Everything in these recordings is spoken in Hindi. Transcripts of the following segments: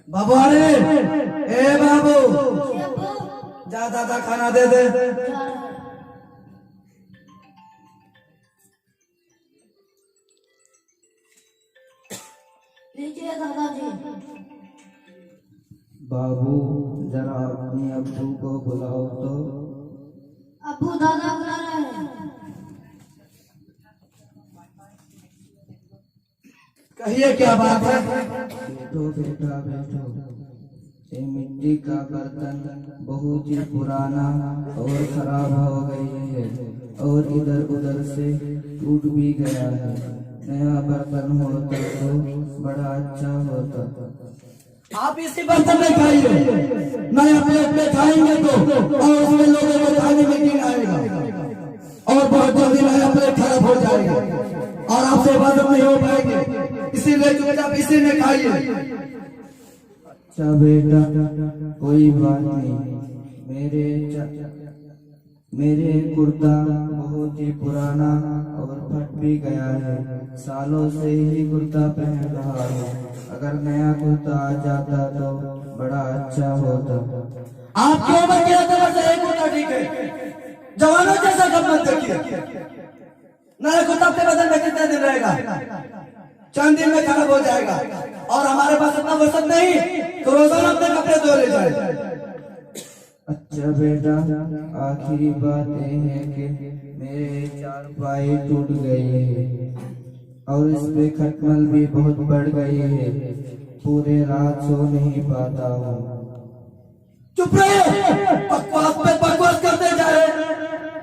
बाबू अरे ए बाबू जा दादा खाना दे दे। लीजिए दादाजी। बाबू जरा अपने अब्बू को बुलाओ तो। अब्बू दादा बुला रहे हैं। कहिए क्या बात है? बैठो बेटा बैठो। ये मिट्टी का बर्तन बहुत ही पुराना और खराब हो गई है और इधर उधर से टूट भी गया है। नया बर्तन होता तो बड़ा अच्छा होता। आप इसी बर्तन में खाइए, नया प्लेट में खाएंगे तो और उसमें लोगों को खाने में कीड़ा आएगा और बहुत जल्दी नया प्लेट खराब हो जाएगा और आपसे इबादत नहीं हो पाएंगे। इसीलिए चुपचाप इसी में खाइए। अच्छा बेटा कोई बात नहीं। मेरे कुर्ता बहुत ही पुराना और फट भी गया है। सालों से ही कुर्ता पहन रहा हूँ। अगर नया कुर्ता आ जाता तो बड़ा अच्छा होता। आपकी उम्र की तरह से एक कुर्ता ठीक है। जवानों जैसा कब मत देखिए। नया कुर्ता अपने बदन में कितने दिन रहेगा? चंद दिन में खराब हो जाएगा और हमारे पास इतना फुर्सत नहीं तो रोजाना अपने कपड़े धो ले जाए। अच्छा बेटा आखिरी बात यह है कि मेरे चारपाई टूट गई है और इस पे खटमल भी बहुत बढ़ गई है। पूरे रात सो नहीं पाता हूँ। चुप रहे, बकवास पे बकवास करते जा रहे।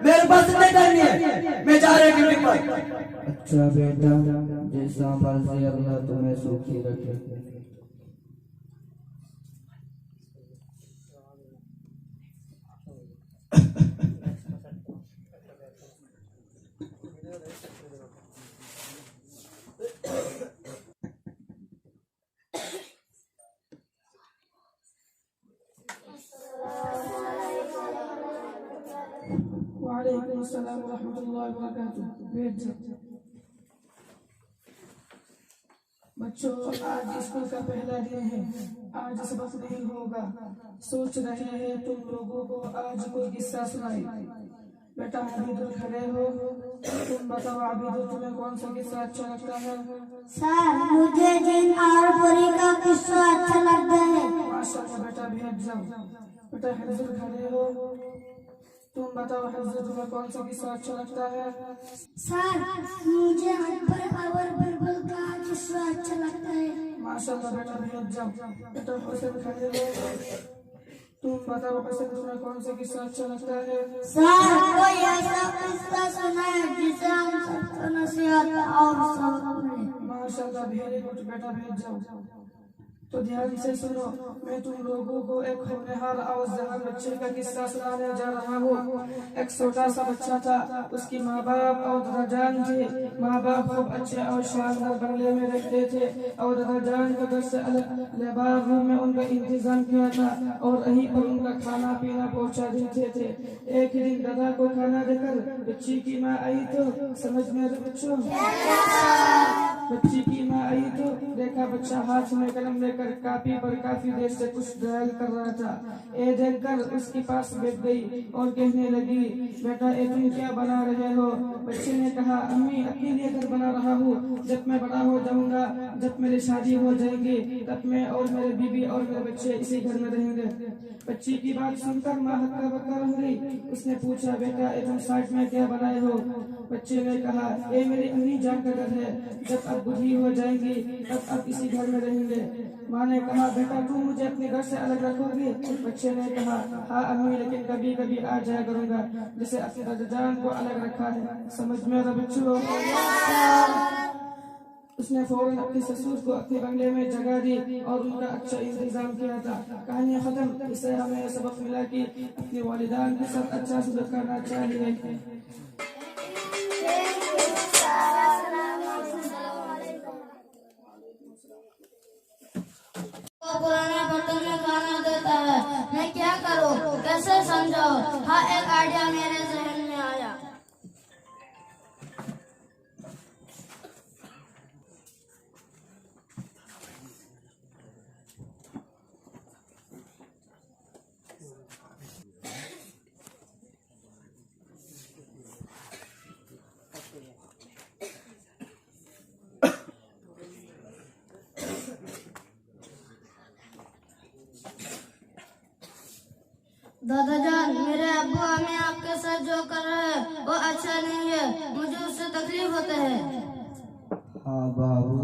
मेरे पास इतने टाइम नहीं है, मैं जा रही ड्यूटी पर। अच्छा बेटा जैसा मर्जी अल्लाह तुम्हें सुखी रखे। वालेकुम अस्सलाम व रहमतुल्लाहि व बरकातुहू। बच्चों आज स्कूल का पहला दिन है, आज सबक नहीं होगा। सोच रहे हैं तुम लोगों को आज कोई किस्सा सुनाई। बेटा आबिदुल खड़े हो, तुम बताओ आबिदुल तुम्हें कौन सा किस्सा अच्छा लगता है? सर मुझे जिन और परी का किस्सा अच्छा लगता है। माशाअल्लाह बेटा भेज जाओ। बेटा हजर खड़े हो, तुम बताओ हजरत तुम्हें कौन सा किस्सा अच्छा लगता है? सर मुझे अकबर और बिरबल का किस्सा अच्छा लगता है। माशाअल्लाह बेटा भेज जाओ। बेटा हुसैन खड़े हो, तुम बताओ हुसैन तुम्हें कौन सा किस्सा अच्छा लगता है? सर कोई ऐसा किस्सा सुनाए जिसे हम सबको नसीहत और सबक मिले। माशाअल्लाह वेरी गुड बेटा भेज जाओ। तो ध्यान से सुनो, मैं तुम लोगों को एक होनहार और जवान बच्चे का किस्सा सुनाने जा रहा हूँ। एक छोटा सा बच्चा था, उसकी माँ बाप और दादा जान थे। माँ बाप खूब अच्छे और शानदार बंगले में रहते थे और दादा जान को घर से अलग लेबार रूम में उनका इंतजाम किया था और वहीं पर उनका खाना पीना पहुँचा देते थे। एक दिन दादा को खाना देकर बच्ची की माँ आई तो समझ में बच्चों बच्ची की माँ आई तो देखा बच्चा हाथ में कलम लेकर कापी पर काफी देर से कुछ ड्राइंग कर रहा था। ये देखकर उसके पास बैठ गई और कहने लगी, बेटा ये तुम क्या बना रहे हो? बच्चे ने कहा, अम्मी अपने लिए घर बना रहा हूँ। जब मैं बड़ा हो जाऊंगा, जब मेरी शादी हो जाएगी, तब मैं और मेरे बीबी और मेरे बच्चे इसी घर में रहेंगे। बच्ची की बात सुनकर माँ हक्का बक्का रह गई। उसने पूछा, बेटा ये तुम साइड में क्या बनाए हो? बच्चे ने कहा, ये मेरी अम्मी जान का घर है, जब अब बुढ़ी हो जाएगी तब अब इसी घर में रहेंगे। माँ ने कहा, बेटा तुम मुझे अपने घर से अलग रखोगे? बच्चे ने कहा, हाँ अम्मी, लेकिन कभी कभी आ जाया करूंगा, जैसे अपने दादा जान को अलग रखा है। समझ में आ रहा बच्चों? उसने फौरन अपने ससुर को अपने बंगले में जगह दी और उनका अच्छा इंतजाम किया था। कहानी खत्म। इससे हमें सबक मिला कि अपने वालिदान के साथ अच्छा सलूक करना चाहिए। करो, कैसे समझाओ? हाँ, एक आइडिया मेरे जहन में आया। दादा जान, मेरे अब्बू अम्मी आपके साथ जो कर रहे हैं वो अच्छा नहीं है, मुझे उससे तकलीफ होता है। हाँ बाबू,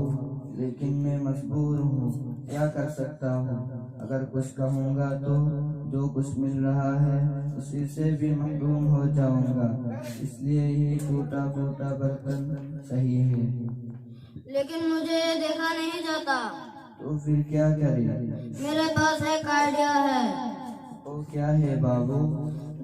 लेकिन मैं मजबूर हूँ, क्या कर सकता हूँ। अगर कुछ कहूँगा तो जो कुछ मिल रहा है उसी से भी महरूम हो जाऊँगा, इसलिए ये टूटा फूटा बर्तन सही है। लेकिन मुझे ये देखा नहीं जाता। तो फिर क्या करें? मेरे पास एक आइडिया है। वो क्या है बाबू?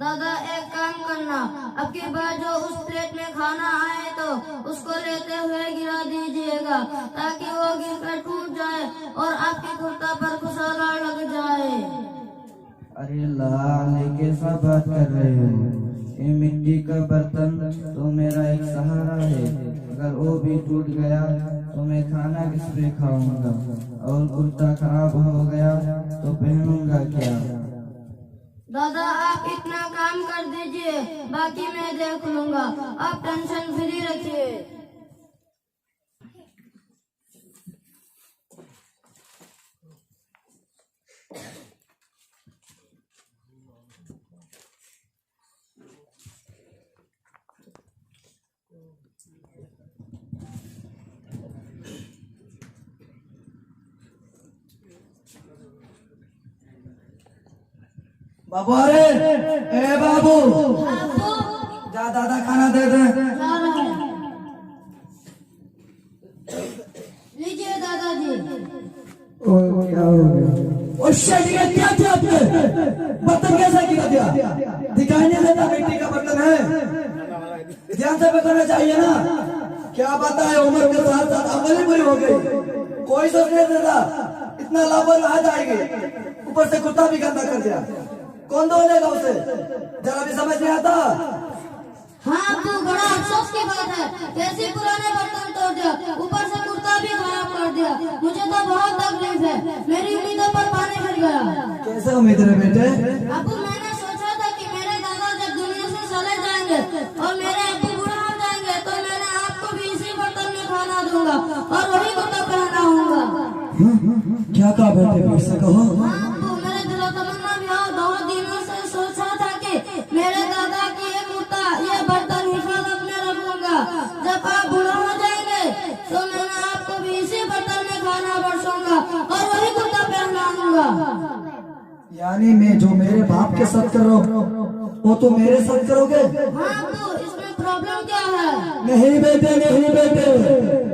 दादा, एक काम करना, अब की बार जो उस प्लेट में खाना आए तो उसको लेते हुए गिरा दीजिएगा, ताकि वो गिरकर टूट जाए और आपके कुर्ता पर खुशाला लग जाए। अरे लाले, कैसा बात कर रहे हो? ये मिट्टी का बर्तन तो मेरा एक सहारा है, अगर वो भी टूट गया तो मैं खाना किस पे खाऊंगा, और कुर्ता खराब हो गया तो पहनूंगा क्या? दादा, आप इतना काम कर दीजिए, बाकी मैं देख लूंगा, आप टेंशन फ्री रखिए। बाबू, अरे ए बाबू, जा दादा खाना दे दे। लीजिए दादाजी। क्या हो गया? क्या किया आपने? बर्तन कैसे गिरा दिया? दिखाई नहीं देता मिट्टी का बर्तन है? ध्यान से बताना चाहिए ना। क्या पता है, उम्र के साथ साथ अमली बुरी हो गई, कोई सोच नहीं देता, इतना लापरवाह जाएगी, ऊपर से कुत्ता भी गंदा कर दिया, कौन धोलेगा उसे? जरा भी समझ नहीं आता। हाँ, तो बड़ा अफसोस की बात है, कैसे पुराने बर्तन तोड़ दिया, ऊपर से कुर्ता भी खराब कर दिया। मुझे तो बहुत तकलीफ है, मेरी उम्मीदों पर पानी फिर गया। कैसे उम्मीद है बेटे? अबू, मैंने सोचा था कि मेरे दादा जब दुनिया से चले जाएंगे और मेरे अबू बूढ़ा हो जाएंगे तो मैंने आपको भी इसी बर्तन में खाना दूंगा और वही कुर्ता पहना हूँगा। क्या कहा बेटे, फिर से कहो। हाँ अबू, मेरे दिलो तमन्ना भी हो, बहुत दिनों से सोचा था कि मेरे दादा की ये कुर्ता, ये बर्तन हिफाजत में रखूंगा, जब आप बूढ़ा हो जाएंगे तो मैंने आपको भी इसी बर्तन में खाना बरसूंगा और वही कुर्ता पहनाऊंगा। यानी मैं जो मेरे बाप के साथ कर रहा हूँ वो तो मेरे साथ करोगे? हाँ अबू, इसमें प्रॉब्लम क्या है? नहीं बेटे, नहीं बेटे,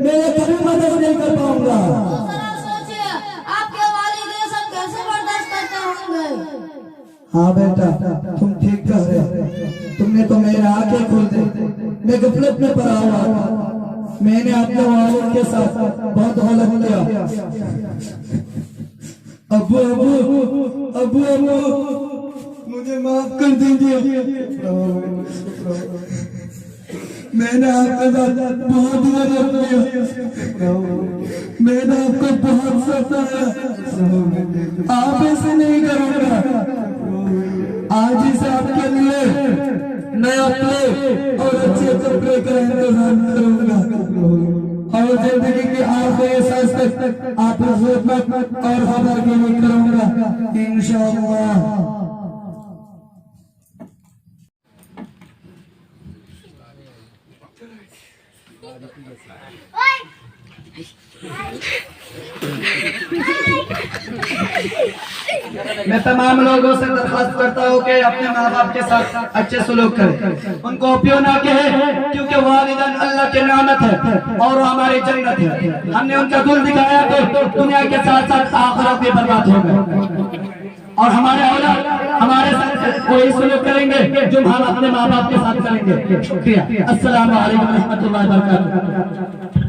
मैं कभी मदद नहीं कर पाऊंगा। तो जरा सोचिए, आपके वालिद ये सब कैसे बर्दाश्त करते होंगे? हाँ बेटा, तुम ठीक कह रहे हो, तुमने तो मेरी आंखें खोल दी, मैं गफलत में पड़ा हुआ था, मैंने अपने वालिद के साथ बहुत गलत किया। अब्बू अब्बू अब्बू अब्बू, मुझे माफ कर दीजिए, मैंने आपके साथ बहुत गलत किया, मैंने आपको बहुत सताया, आप ऐसे नहीं करोगे। आज ही से आपके लिए नया प्लेट और अच्छे कपड़े का इंतजाम करूंगा, और जिंदगी के आखिरी सांस तक आपकी खिदमत और खबरगिरी करूंगा इंशाअल्लाह। मैं तमाम लोगों से दरख्वास्त करता हूँ कि अपने माँ बाप के साथ अच्छे सलूक करें, उनको पियो ना कहे, क्योंकि वालिदैन अल्लाह की नेमत है और हमारी जन्नत है। हमने उनका गुण दिखाया तो दुनिया के साथ साथ आखिरत भी बर्बाद हो गए, और हमारे औलाद हमारे साथ वही सलूक करेंगे जो हम अपने माँ बाप के साथ करेंगे। शुक्रिया। अस्सलाम वालेकुम रहमतुल्लाहि व बरकातहू।